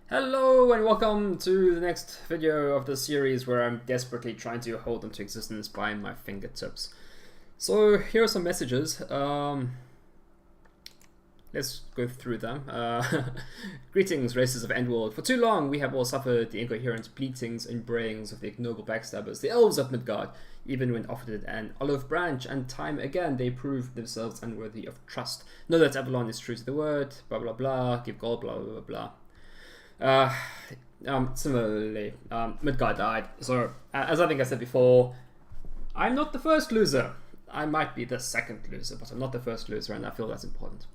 Hello and welcome to the next video of the series where I'm desperately trying to hold them to existence by my fingertips. So here are some messages. Let's go through them. Greetings, races of Endworld. For too long we have all suffered the incoherent bleatings and brayings of the ignoble backstabbers, the elves of Midgard. Even when offered an olive branch, and time again they proved themselves unworthy of trust. Know that Avalon is true to the word, blah blah blah, give gold, blah blah blah blah. Similarly, Midgard died. So, as I think I said before, I'm not the first loser. I might be the second loser, but I'm not the first loser, and I feel that's important.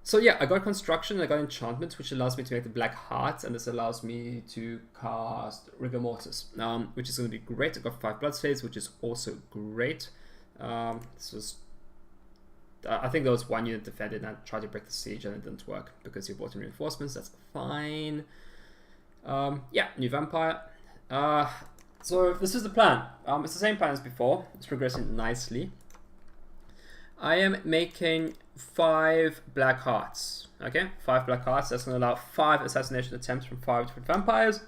So yeah, I got construction, I got enchantment, which allows me to make the black hearts, and this allows me to cast rigor mortis, which is going to be great. I got 5 blood slaves, which is also great. This was, I think there was one unit defended, and I tried to break the siege, and it didn't work because you brought in reinforcements. That's fine. Yeah, new vampire. So this is the plan. It's the same plan as before. It's progressing nicely. I am making 5 black hearts. Okay, 5 black hearts. That's going to allow 5 assassination attempts from 5 different vampires.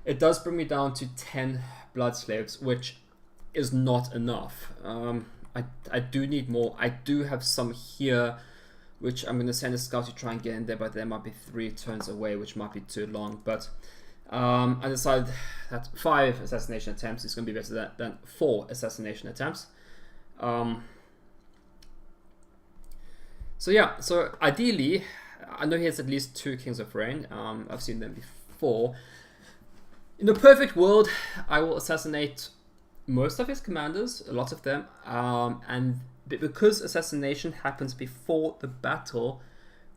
It does bring me down to 10 blood slaves, which is not enough. I do need more. I do have some here, which I'm going to send a scout to try and get in there, but there might be 3 turns away, which might be too long. But I decided that 5 assassination attempts is going to be better than 4 assassination attempts. So yeah, so ideally, I know he has at least 2 Kings of Rain. I've seen them before. In a perfect world, I will assassinate most of his commanders, a lot of them, and because assassination happens before the battle,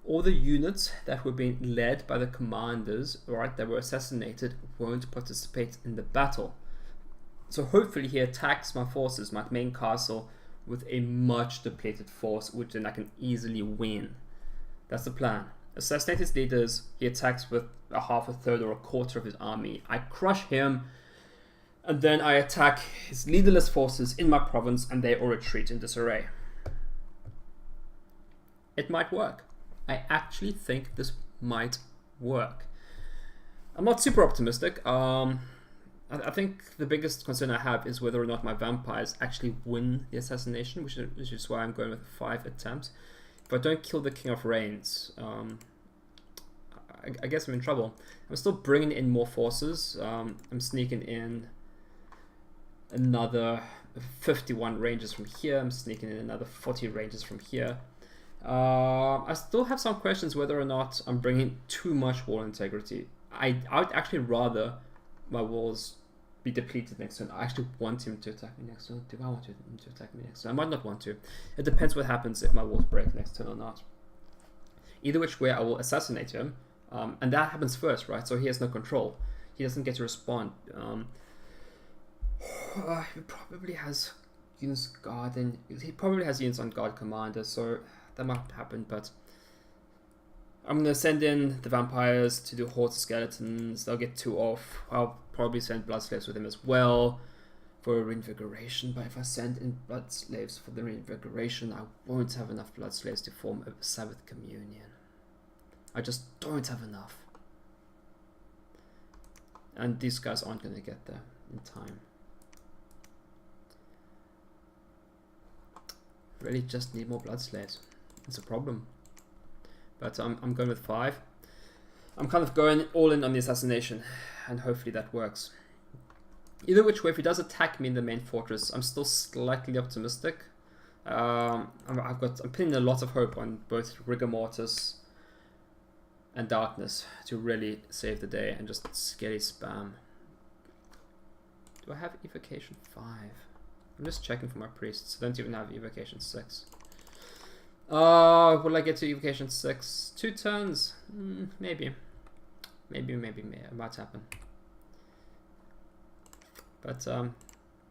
all the units that were being led by the commanders, right, that were assassinated, won't participate in the battle. So hopefully he attacks my forces, my main castle, with a much depleted force, which then I can easily win. That's the plan. Assassinate his leaders, he attacks with a half, a third, or a quarter of his army. I crush him, and then I attack his leaderless forces in my province, and they all retreat in disarray. It might work. I actually think this might work. I'm not super optimistic. I think the biggest concern I have is whether or not my vampires actually win the assassination, which is why I'm going with 5 attempts. If I don't kill the King of Rains, I guess I'm in trouble. I'm still bringing in more forces. I'm sneaking in another 51 rangers from here. I'm sneaking in another 40 rangers from here. I still have some questions whether or not I'm bringing too much wall integrity. I would actually rather my walls be depleted next turn. I actually want him to attack me next turn. Do I want him to attack me next turn? I might not want to. It depends what happens if my walls break next turn or not. Either which way, I will assassinate him. And that happens first, right? So he has no control. He doesn't get to respond. He probably has units guarding. He probably has units on guard commander, so that might happen. But I'm gonna send in the vampires to do hordes of skeletons. They'll get 2 off. I'll probably send blood slaves with him as well for a reinvigoration. But if I send in blood slaves for the reinvigoration, I won't have enough blood slaves to form a Sabbath communion. I just don't have enough. And these guys aren't going to get there in time. Really just need more blood slaves. It's a problem. But I'm going with 5. I'm kind of going all in on the assassination, and hopefully that works. Either which way, if he does attack me in the main fortress, I'm still slightly optimistic. I'm pinning a lot of hope on both rigor mortis and darkness to really save the day and just scary spam. Do I have evocation 5? I'm just checking for my priests. I don't even have evocation 6. Will I get to evocation 6? 2 turns? Maybe. Maybe it might happen. But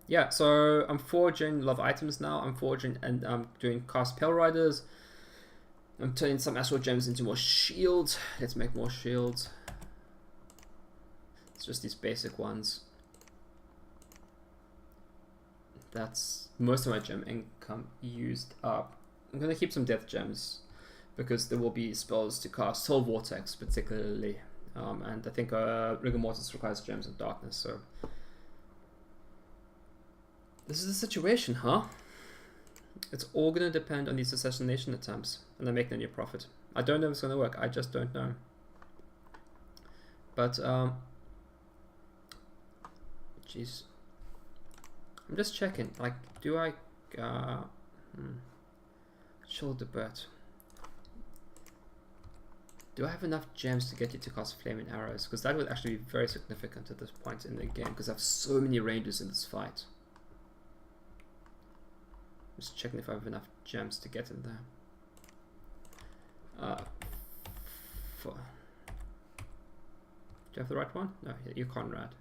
yeah, so I'm forging a lot of items now. I'm forging and I'm doing cast Pale Riders. I'm turning some astral gems into more shields. Let's make more shields. It's just these basic ones. That's most of my gem income used up. I'm gonna keep some death gems because there will be spells to cast Soul Vortex particularly, and I think Rigor Mortis requires gems of darkness. So this is the situation, huh? It's all gonna depend on these assassination attempts, and I make no new profit. I don't know if it's gonna work. I just don't know. But jeez, I'm just checking. Like, do I shoulder bird? Do I have enough gems to get you to cast flaming arrows? Because that would actually be very significant at this point in the game, because I have so many ranges in this fight. Just checking if I have enough gems to get in there. Do you have the right one? No, you're Conrad.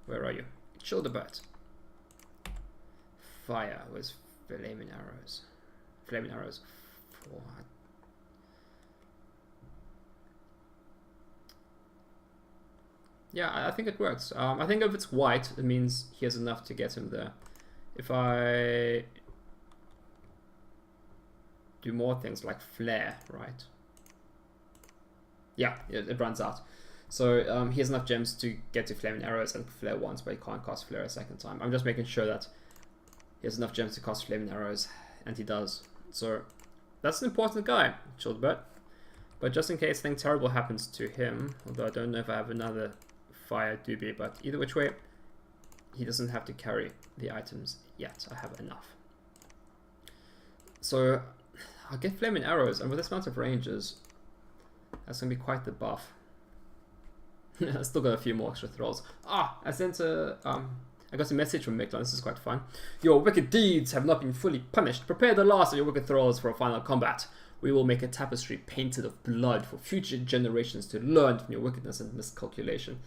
Where are you? Shoulder bird. Fire. Where's flaming arrows? Flaming arrows. 4. Yeah, I think it works. I think if it's white, it means he has enough to get him there. If I do more things like flare, right? Yeah, it runs out. So he has enough gems to get to flaming arrows and flare once, but he can't cast flare a second time. I'm just making sure that he has enough gems to cast flaming arrows, and he does. So that's an important guy, Childbert. But just in case anything terrible happens to him, although I don't know if I have another fire doobie, but either which way, he doesn't have to carry the items yet. I have enough. So I'll get flaming arrows, and with this amount of ranges, that's going to be quite the buff. I still got a few more extra thralls. I sent a I got a message from Mictlan. This is quite fun. Your wicked deeds have not been fully punished. Prepare the last of your wicked thralls for a final combat. We will make a tapestry painted of blood for future generations to learn from your wickedness and miscalculation.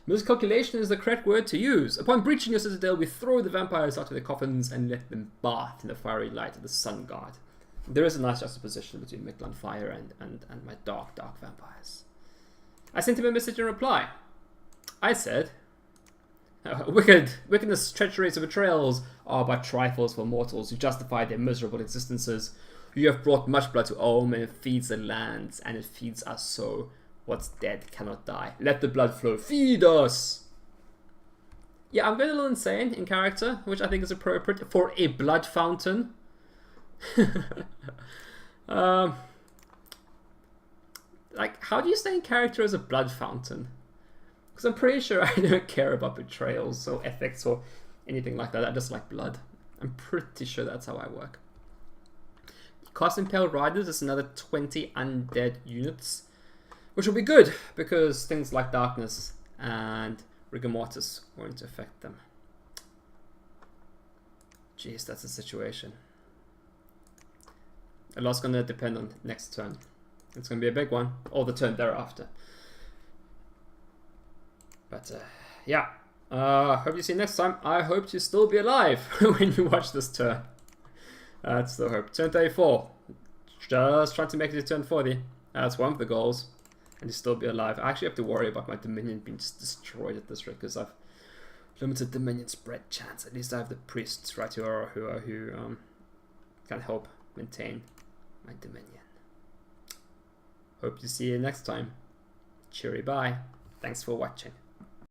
Miscalculation is the correct word to use. Upon breaching your citadel, we throw the vampires out of their coffins and let them bath in the fiery light of the sun god. There is a nice juxtaposition between Mictlan fire and my dark vampires. I sent him a message in reply. I said, wickedness, treacheries, and betrayals are but trifles for mortals who justify their miserable existences. You have brought much blood to Ulm, and it feeds the lands, and it feeds us so. What's dead cannot die. Let the blood flow. Feed us! Yeah, I'm going a little insane in character, which I think is appropriate for a blood fountain. Like, how do you stay in character as a blood fountain? Because I'm pretty sure I don't care about betrayals or ethics or anything like that. I just like blood. I'm pretty sure that's how I work. Cast Impaled Riders is another 20 undead units, which will be good because things like Darkness and Rigor Mortis won't affect them. Jeez, that's the situation. A lot's going to depend on next turn. It's going to be a big one, or the turn thereafter. But yeah, hope you see you next time. I hope to still be alive when you watch this turn. That's the hope. Turn 34. Just trying to make it to turn 40. That's one of the goals. And to still be alive. I actually have to worry about my Dominion being destroyed at this rate because I've limited Dominion spread chance. At least I have the priests right who can help maintain my Dominion. Hope to see you next time. Cheery bye. Thanks for watching.